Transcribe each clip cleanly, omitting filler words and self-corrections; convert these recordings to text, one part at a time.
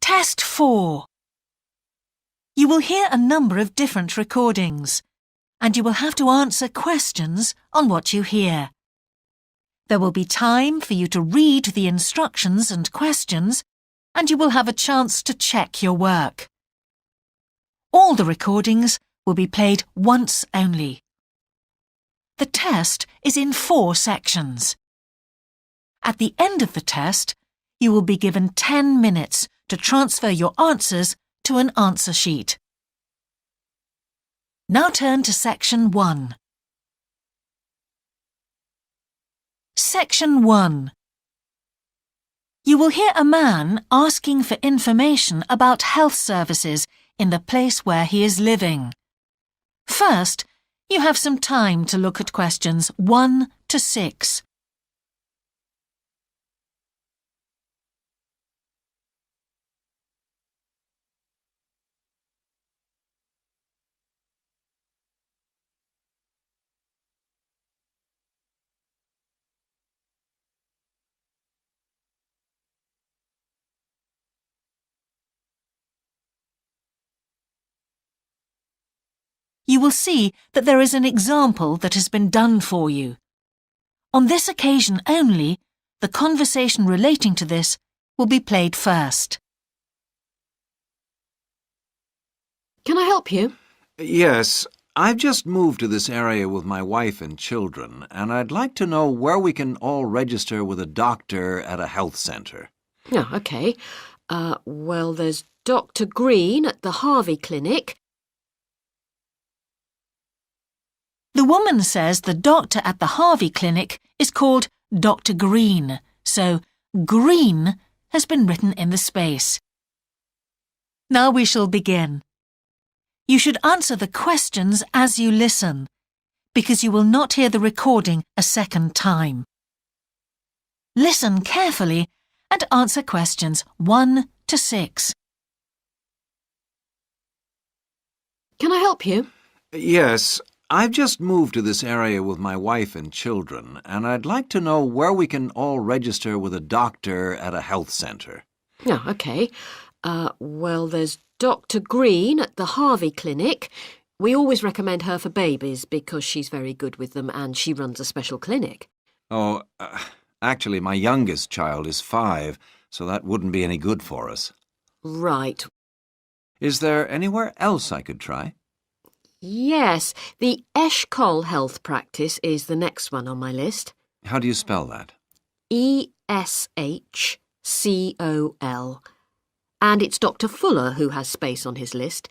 Test 4. You will hear a number of different recordings, and you will have to answer questions on what you hear. There will be time for you to read the instructions and questions, and you will have a chance to check your work. All the recordings will be played once only. The test is in 4 sections. At the end of the test, you will be given 10 minutes to transfer your answers to an answer sheet. Now turn to Section 1. Section 1. You will hear a man asking for information about health services in the place where he is living. First, you have some time to look at questions 1 to 6. You will see that there is an example that has been done for you. On this occasion only, the conversation relating to this will be played first. Can I help you? Yes, I've just moved to this area with my wife and children, and I'd like to know where we can all register with a doctor at a health centre. Oh, OK. Well, there's Dr. Green at the Harvey Clinic. The woman says the doctor at the Harvey Clinic is called Dr. Green, so Green has been written in the space. Now we shall begin. You should answer the questions as you listen, because you will not hear the recording a second time. Listen carefully and answer questions 1 to 6. Can I help you? Yes, I've just moved to this area with my wife and children, and I'd like to know where we can all register with a doctor at a health centre. Oh, OK. Well, there's Dr. Green at the Harvey Clinic. We always recommend her for babies because she's very good with them and she runs a special clinic. Oh, actually, my youngest child is 5, so that wouldn't be any good for us. Right. Is there anywhere else I could try? Yes, the Eshcol Health Practice is the next one on my list. How do you spell that? Eshcol. And it's Dr. Fuller who has space on his list.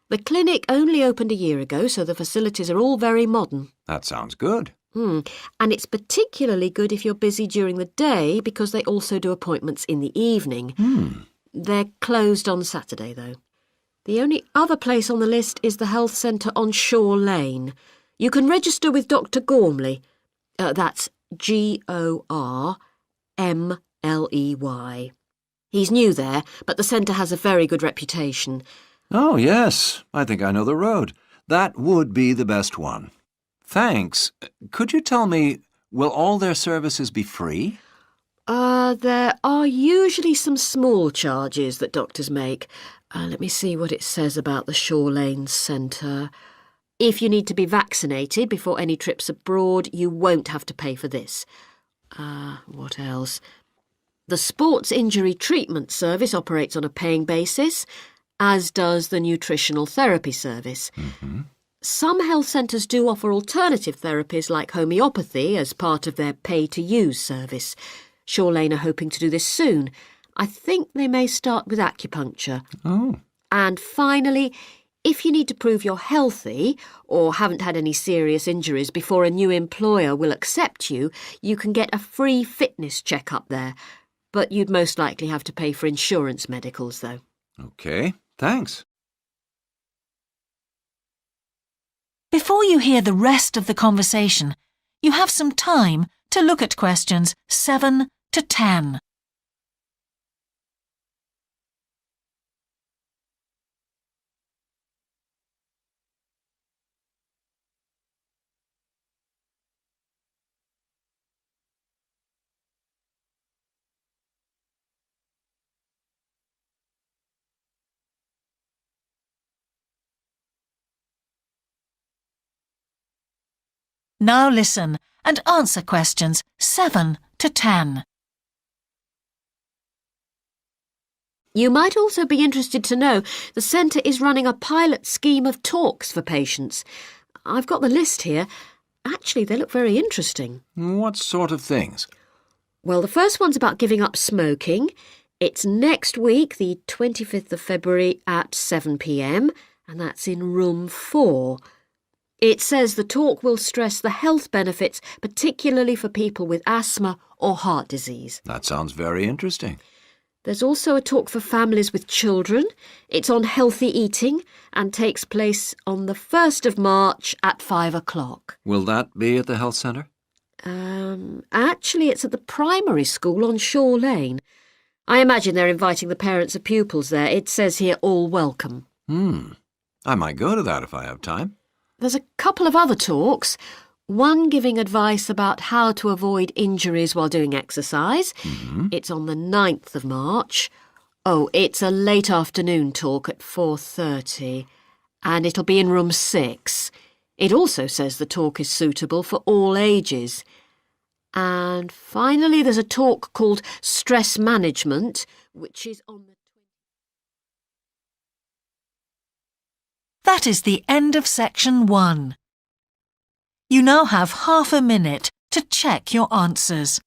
The clinic only opened a year ago, so the facilities are all very modern. That sounds good. And it's particularly good if you're busy during the day because they also do appointments in the evening. They're closed on Saturday, though. The only other place on the list is the health centre on Shore Lane. You can register with Dr. Gormley. That's Gormley. He's new there, but the centre has a very good reputation. Oh, yes. I think I know the road. That would be the best one. Thanks. Could you tell me, will all their services be free? There are usually some small charges that doctors make. Let me see what it says about the Shore Lane Centre. If you need to be vaccinated before any trips abroad, you won't have to pay for this. What else? The Sports Injury Treatment Service operates on a paying basis, as does the Nutritional Therapy Service. Some health centres do offer alternative therapies like homeopathy as part of their pay-to-use service. Shore Lane are hoping to do this soon. I think they may start with acupuncture. Oh. And finally, if you need to prove you're healthy or haven't had any serious injuries before a new employer will accept you, you can get a free fitness check-up there. But you'd most likely have to pay for insurance medicals, though. OK, thanks. Before you hear the rest of the conversation, you have some time to look at questions 7 to 10. Now listen and answer questions 7 to 10. You might also be interested to know the centre is running a pilot scheme of talks for patients. I've got the list here. Actually, they look very interesting. What sort of things? Well, the first one's about giving up smoking. It's next week, the 25th of February at 7 p.m, and that's in room 4. It says the talk will stress the health benefits, particularly for people with asthma or heart disease. That sounds very interesting. There's also a talk for families with children. It's on healthy eating and takes place on the 1st of March at 5 o'clock. Will that be at the health centre? Actually, it's at the primary school on Shore Lane. I imagine they're inviting the parents of pupils there. It says here, all welcome. I might go to that if I have time. There's a couple of other talks. One giving advice about how to avoid injuries while doing exercise. It's on the 9th of March. Oh, it's a late afternoon talk at 4:30, and it'll be in room 6. It also says the talk is suitable for all ages. And finally, there's a talk called Stress Management, which is on the... That is the end of section 1. You now have half a minute to check your answers.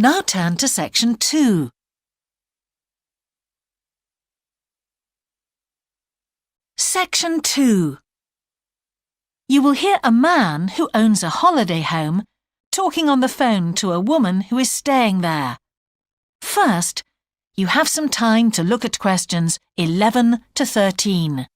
Now turn to section 2. Section 2. You will hear a man who owns a holiday home talking on the phone to a woman who is staying there. First, you have some time to look at questions 11 to 13.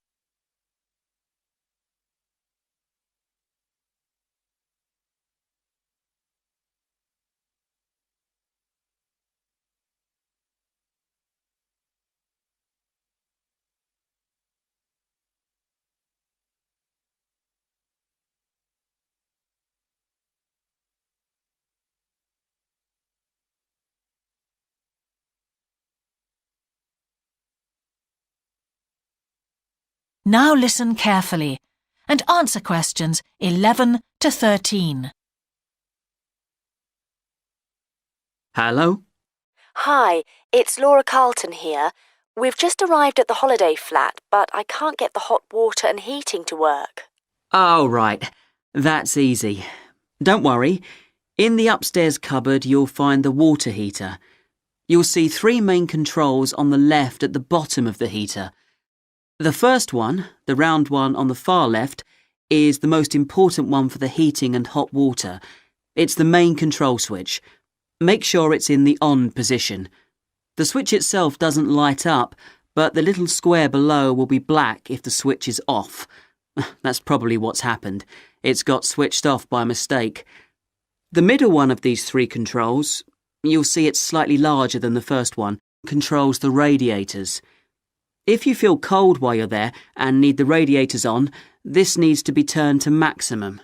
Now listen carefully and answer questions 11 to 13. Hello? Hi, it's Laura Carlton here. We've just arrived at the holiday flat, but I can't get the hot water and heating to work. Oh, right. That's easy. Don't worry. In the upstairs cupboard, you'll find the water heater. You'll see 3 main controls on the left at the bottom of the heater. The first one, the round one on the far left, is the most important one for the heating and hot water. It's the main control switch. Make sure it's in the on position. The switch itself doesn't light up, but the little square below will be black if the switch is off. That's probably what's happened. It's got switched off by mistake. The middle one of these 3 controls, you'll see it's slightly larger than the first one, controls the radiators. If you feel cold while you're there and need the radiators on, this needs to be turned to maximum.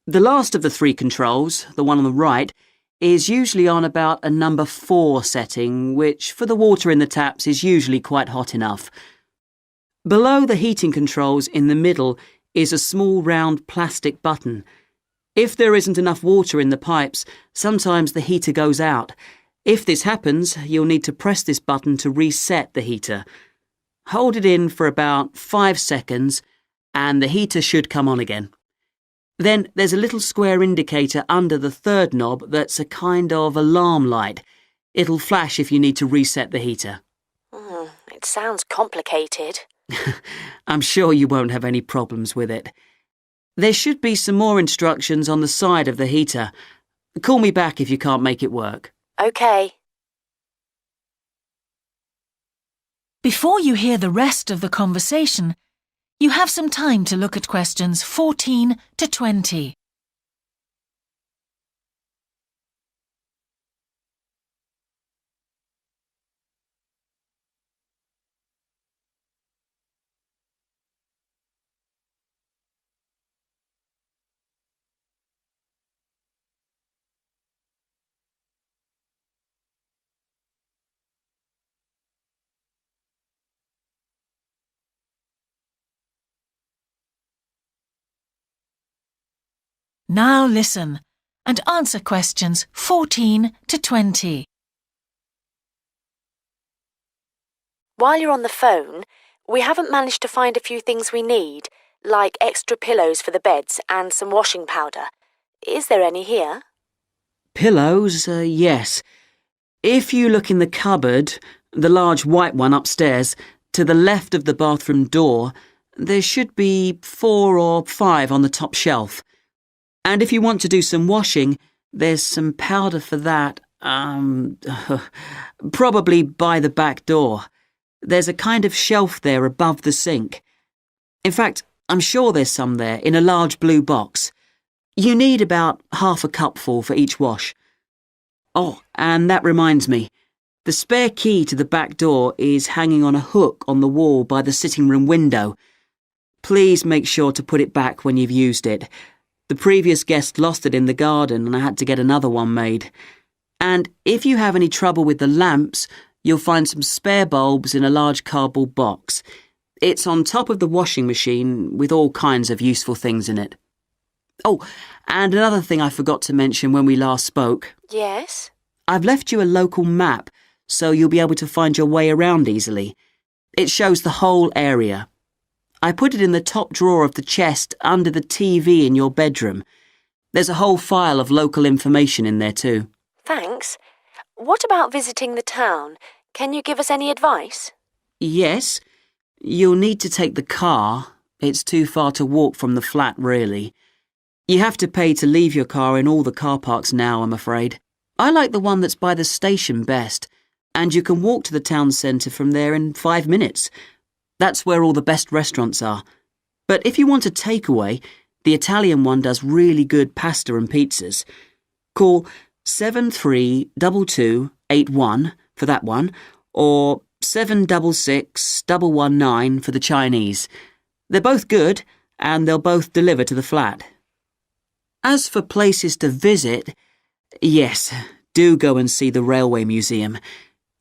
The last of the 3 controls, the one on the right, is usually on about a number 4 setting, which for the water in the taps is usually quite hot enough. Below the heating controls in the middle is a small round plastic button. If there isn't enough water in the pipes, sometimes the heater goes out. If this happens, you'll need to press this button to reset the heater. Hold it in for about 5 seconds and the heater should come on again. Then there's a little square indicator under the 3rd knob that's a kind of alarm light. It'll flash if you need to reset the heater. It sounds complicated. I'm sure you won't have any problems with it. There should be some more instructions on the side of the heater. Call me back if you can't make it work. OK. Before you hear the rest of the conversation, you have some time to look at questions 14 to 20. Now listen and answer questions 14 to 20. While you're on the phone, we haven't managed to find a few things we need, like extra pillows for the beds and some washing powder. Is there any here? Pillows, yes. If you look in the cupboard, the large white one upstairs, to the left of the bathroom door, there should be 4 or 5 on the top shelf. And if you want to do some washing, there's some powder for that, probably by the back door. There's a kind of shelf there above the sink. In fact, I'm sure there's some there in a large blue box. You need about half a cupful for each wash. Oh, and that reminds me. The spare key to the back door is hanging on a hook on the wall by the sitting room window. Please make sure to put it back when you've used it. The previous guest lost it in the garden and I had to get another one made. And if you have any trouble with the lamps, you'll find some spare bulbs in a large cardboard box. It's on top of the washing machine with all kinds of useful things in it. Oh, and another thing I forgot to mention when we last spoke. Yes? I've left you a local map so you'll be able to find your way around easily. It shows the whole area. I put it in the top drawer of the chest under the TV in your bedroom. There's a whole file of local information in there too. Thanks. What about visiting the town? Can you give us any advice? Yes, you'll need to take the car. It's too far to walk from the flat, really. You have to pay to leave your car in all the car parks now, I'm afraid. I like the one that's by the station best, and you can walk to the town centre from there in 5 minutes. That's where all the best restaurants are. But if you want a takeaway, the Italian one does really good pasta and pizzas. Call 732281 for that one, or 766119 for the Chinese. They're both good, and they'll both deliver to the flat. As for places to visit, yes, do go and see the Railway Museum.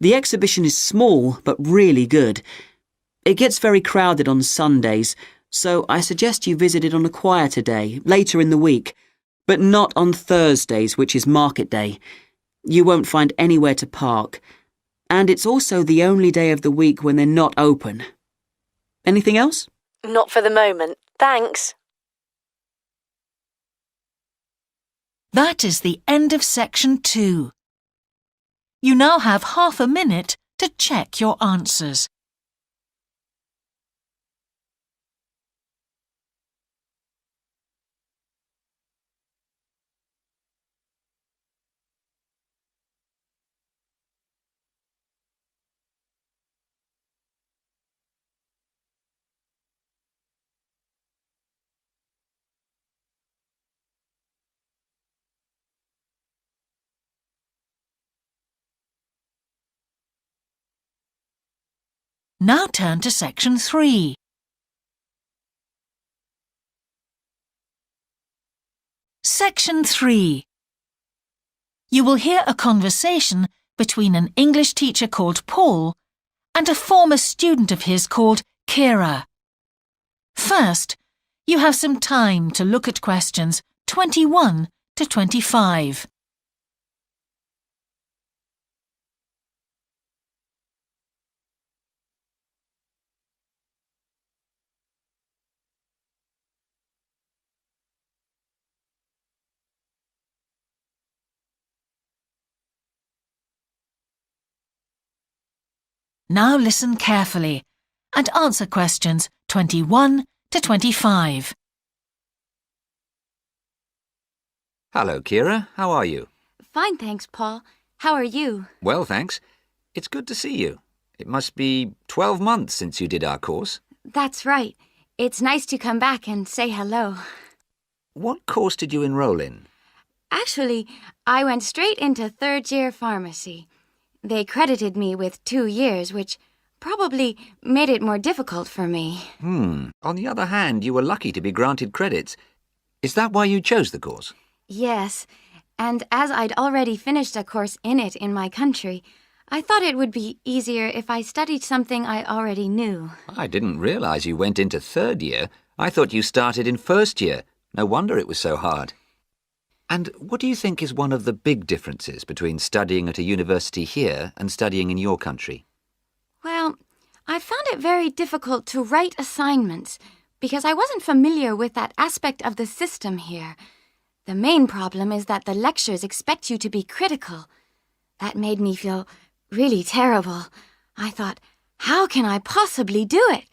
The exhibition is small, but really good. It gets very crowded on Sundays, so I suggest you visit it on a quieter day, later in the week, but not on Thursdays, which is market day. You won't find anywhere to park, and it's also the only day of the week when they're not open. Anything else? Not for the moment. Thanks. That is the end of section 2. You now have half a minute to check your answers. Now turn to section 3. Section 3. You will hear a conversation between an English teacher called Paul and a former student of his called Kira. First, you have some time to look at questions 21 to 25. Now listen carefully and answer questions 21 to 25. Hello, Kira. How are you? Fine, thanks, Paul. How are you? Well, thanks. It's good to see you. It must be 12 months since you did our course. That's right. It's nice to come back and say hello. What course did you enroll in? Actually, I went straight into third-year pharmacy. They credited me with 2 years, which probably made it more difficult for me. On the other hand, you were lucky to be granted credits. Is that why you chose the course? Yes, and as I'd already finished a course in it in my country, I thought it would be easier if I studied something I already knew. I didn't realize you went into third year. I thought you started in first year. No wonder it was so hard. And what do you think is one of the big differences between studying at a university here and studying in your country? Well, I found it very difficult to write assignments because I wasn't familiar with that aspect of the system here. The main problem is that the lectures expect you to be critical. That made me feel really terrible. I thought, how can I possibly do it?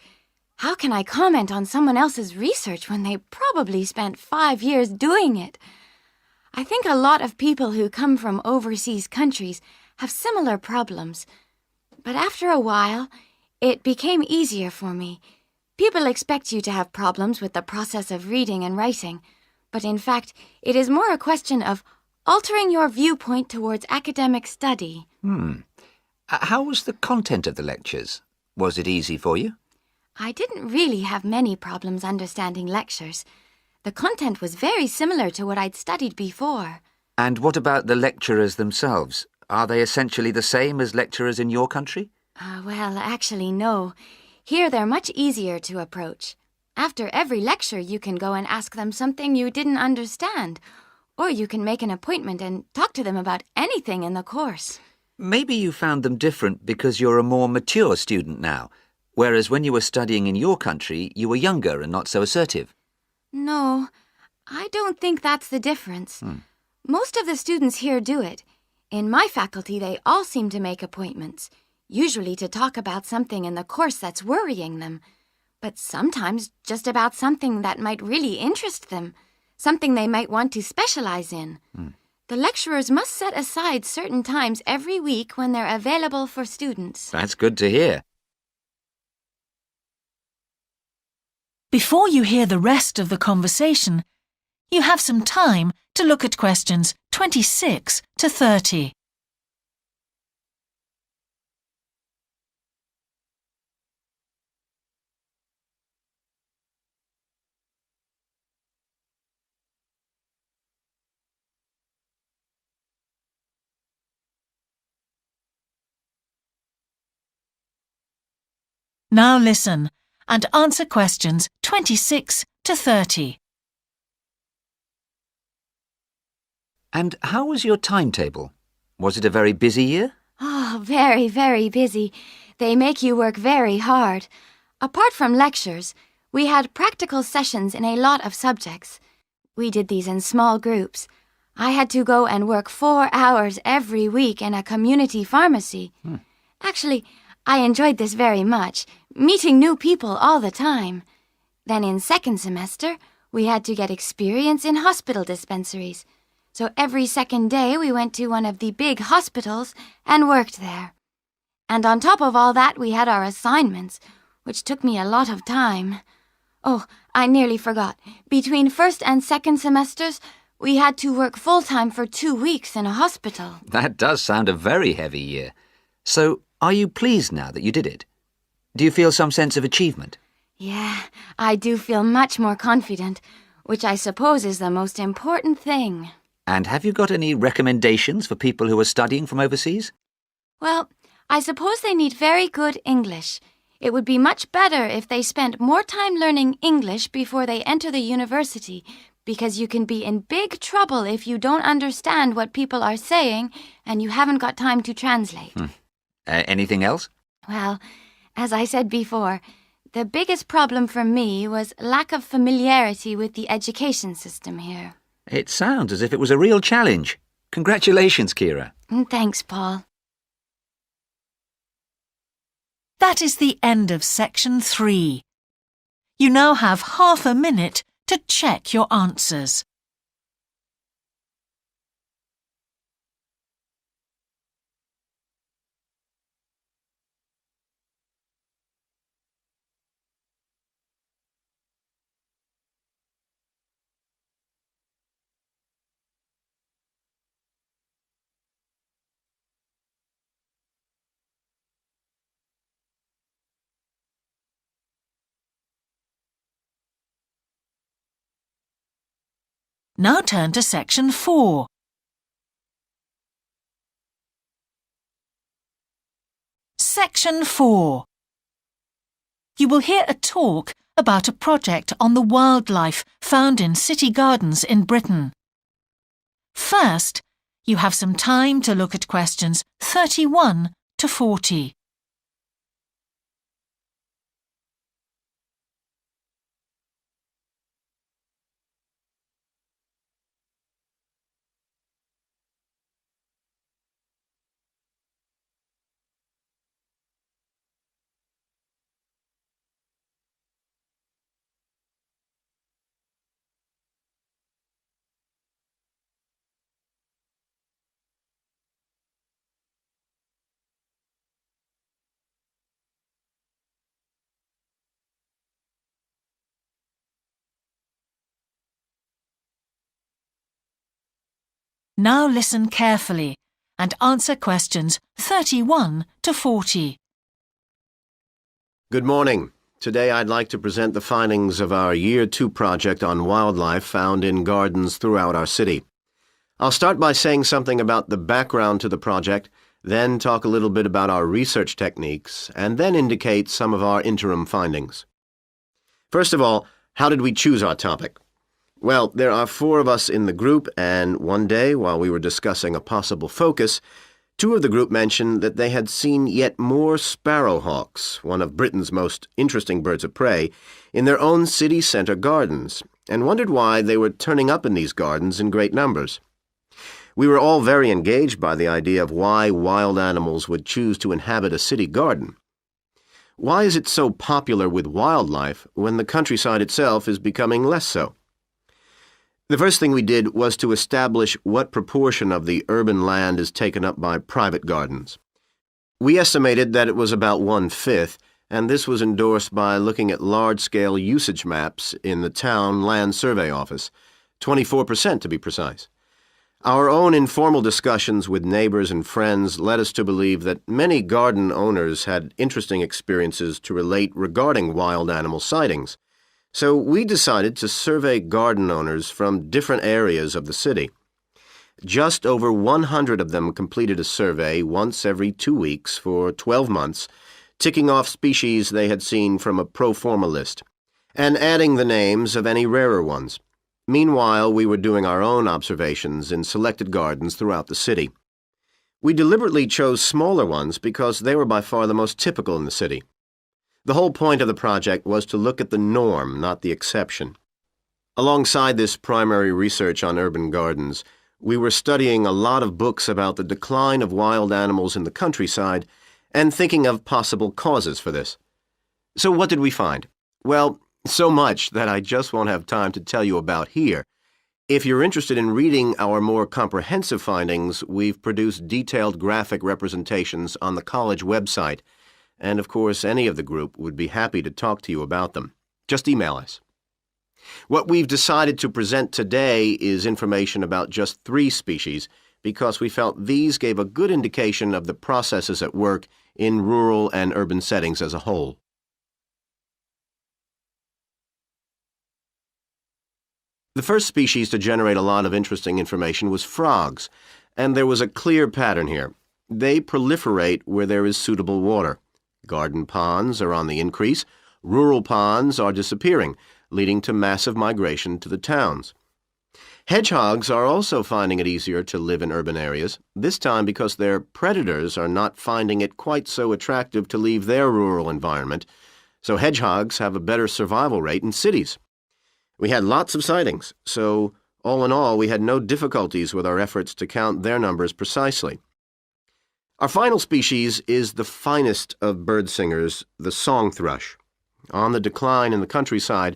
How can I comment on someone else's research when they probably spent 5 years doing it? I think a lot of people who come from overseas countries have similar problems. But after a while, it became easier for me. People expect you to have problems with the process of reading and writing, but in fact, it is more a question of altering your viewpoint towards academic study. How was the content of the lectures? Was it easy for you? I didn't really have many problems understanding lectures. The content was very similar to what I'd studied before. And what about the lecturers themselves? Are they essentially the same as lecturers in your country? Well, actually, no. Here they're much easier to approach. After every lecture, you can go and ask them something you didn't understand, or you can make an appointment and talk to them about anything in the course. Maybe you found them different because you're a more mature student now, whereas when you were studying in your country, you were younger and not so assertive. No, I don't think that's the difference. Most of the students here do it. In my faculty, they all seem to make appointments, usually to talk about something in the course that's worrying them, but sometimes just about something that might really interest them, something they might want to specialize in. The lecturers must set aside certain times every week when they're available for students. That's good to hear. Before you hear the rest of the conversation, you have some time to look at questions 26 to 30. Now listen and answer questions 26 to 30. And how was your timetable? Was it a very busy year? Oh, very, very busy. They make you work very hard. Apart from lectures, we had practical sessions in a lot of subjects. We did these in small groups. I had to go and work 4 hours every week in a community pharmacy. Actually, I enjoyed this very much, meeting new people all the time. Then in second semester, we had to get experience in hospital dispensaries. So every second day we went to one of the big hospitals and worked there. And on top of all that, we had our assignments, which took me a lot of time. Oh, I nearly forgot. Between first and second semesters, we had to work full-time for 2 weeks in a hospital. That does sound a very heavy year. So, are you pleased now that you did it? Do you feel some sense of achievement? Yeah, I do feel much more confident, which I suppose is the most important thing. And have you got any recommendations for people who are studying from overseas? Well, I suppose they need very good English. It would be much better if they spent more time learning English before they enter the university, because you can be in big trouble if you don't understand what people are saying and you haven't got time to translate. Anything else? Well, as I said before, the biggest problem for me was lack of familiarity with the education system here. It sounds as if it was a real challenge. Congratulations, Kira. Thanks, Paul. That is the end of section 3. You now have half a minute to check your answers. Now turn to section 4. Section 4. You will hear a talk about a project on the wildlife found in city gardens in Britain. First, you have some time to look at questions 31 to 40. Now listen carefully and answer questions 31 to 40. Good morning. Today I'd like to present the findings of our Year 2 project on wildlife found in gardens throughout our city. I'll start by saying something about the background to the project, then talk a little bit about our research techniques, and then indicate some of our interim findings. First of all, how did we choose our topic? Well, there are 4 of us in the group, and one day, while we were discussing a possible focus, 2 of the group mentioned that they had seen yet more sparrowhawks, one of Britain's most interesting birds of prey, in their own city centre gardens, and wondered why they were turning up in these gardens in great numbers. We were all very engaged by the idea of why wild animals would choose to inhabit a city garden. Why is it so popular with wildlife when the countryside itself is becoming less so? The first thing we did was to establish what proportion of the urban land is taken up by private gardens. We estimated that it was about 1/5, and this was endorsed by looking at large-scale usage maps in the town land survey office, 24% to be precise. Our own informal discussions with neighbors and friends led us to believe that many garden owners had interesting experiences to relate regarding wild animal sightings. So we decided to survey garden owners from different areas of the city. Just over 100 of them completed a survey once every 2 weeks for 12 months, ticking off species they had seen from a pro forma list, and adding the names of any rarer ones. Meanwhile, we were doing our own observations in selected gardens throughout the city. We deliberately chose smaller ones because they were by far the most typical in the city. The whole point of the project was to look at the norm, not the exception. Alongside this primary research on urban gardens, we were studying a lot of books about the decline of wild animals in the countryside and thinking of possible causes for this. So what did we find? Well, so much that I just won't have time to tell you about here. If you're interested in reading our more comprehensive findings, we've produced detailed graphic representations on the college website, and of course any of the group would be happy to talk to you about them. Just email us. What we've decided to present today is information about just 3 species because we felt these gave a good indication of the processes at work in rural and urban settings as a whole. The first species to generate a lot of interesting information was frogs, and there was a clear pattern here. They proliferate where there is suitable water. Garden ponds are on the increase, rural ponds are disappearing, leading to massive migration to the towns. Hedgehogs are also finding it easier to live in urban areas, this time because their predators are not finding it quite so attractive to leave their rural environment, so hedgehogs have a better survival rate in cities. We had lots of sightings, so all in all we had no difficulties with our efforts to count their numbers precisely. Our final species is the finest of bird singers, the song thrush. On the decline in the countryside,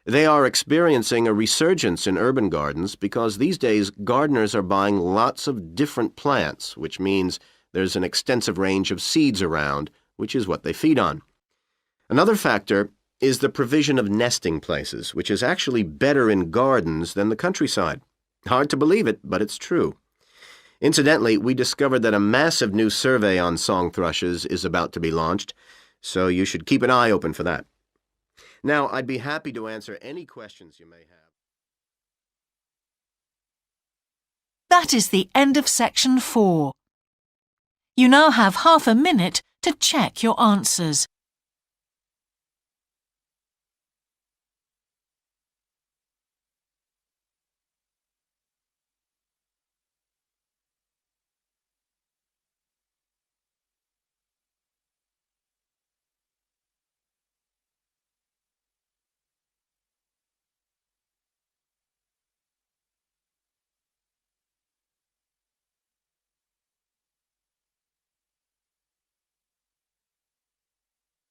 they are experiencing a resurgence in urban gardens because these days gardeners are buying lots of different plants, which means there's an extensive range of seeds around, which is what they feed on. Another factor is the provision of nesting places, which is actually better in gardens than the countryside. Hard to believe it, but it's true. Incidentally, we discovered that a massive new survey on song thrushes is about to be launched, so you should keep an eye open for that. Now, I'd be happy to answer any questions you may have. That is the end of section 4. You now have half a minute to check your answers.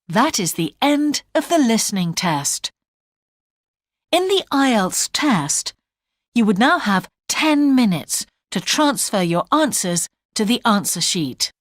That is the end of the listening test. In the IELTS test, you would now have 10 minutes to transfer your answers to the answer sheet.